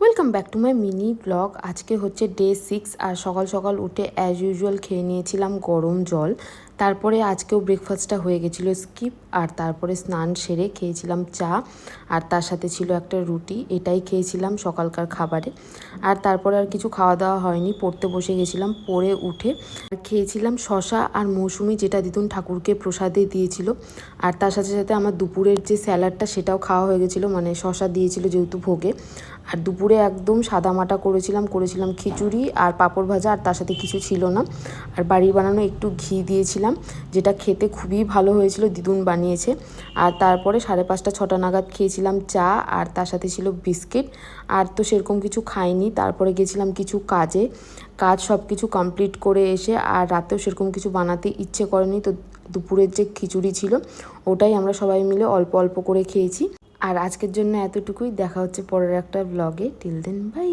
Welcome back to my mini blog. আজকে হচ্ছে day 6 আর সকাল সকাল উঠে অ্যাজ ইউজুয়াল খেয়ে নিয়েছিলাম গরম জল। তারপরে আজকেও ব্রেকফাস্টটা হয়ে গেছিলো স্কিপ, আর তারপরে স্নান সেরে খেয়েছিলাম চা, আর তার সাথে ছিল একটা রুটি। এটাই খেয়েছিলাম সকালকার খাবারে। আর তারপরে আর কিছু খাওয়া দাওয়া হয়নি, পড়তে বসে গেছিলাম। পড়ে উঠে খেয়েছিলাম শশা আর মৌসুমি, যেটা দিদুন ঠাকুরকে প্রসাদে দিয়েছিল। আর তার সাথে সাথে আমার দুপুরের যে স্যালাডটা সেটাও খাওয়া হয়ে গেছিলো, মানে শশা দিয়েছিল যেহেতু ভোগে। আর দুপুরে একদম সাদামাটা করেছিলাম খিচুড়ি আর পাঁপড় ভাজা, আর তার সাথে কিছু ছিল না। আর বাড়ির বানানো একটু ঘি দিয়েছিলাম, যেটা খেতে খুবই ভালো হয়েছিল, দিদুন বানিয়েছে। আর তারপরে 5:30-6টা নাগাদ খেয়েছিলাম চা, আর তার সাথে ছিল বিস্কিট। আর তো সেরকম কিছু খাইনি। তারপরে গেছিলাম কিছু কাজ সব কিছু কমপ্লিট করে এসে, আর রাতেও সেরকম কিছু বানাতে ইচ্ছে করেনি, তো দুপুরের যে খিচুড়ি ছিল ওটাই আমরা সবাই মিলে অল্প অল্প করে খেয়েছি। আর আজকের জন্য এতটুকুই। দেখা হচ্ছে পরের একটা ব্লগে। Till then by.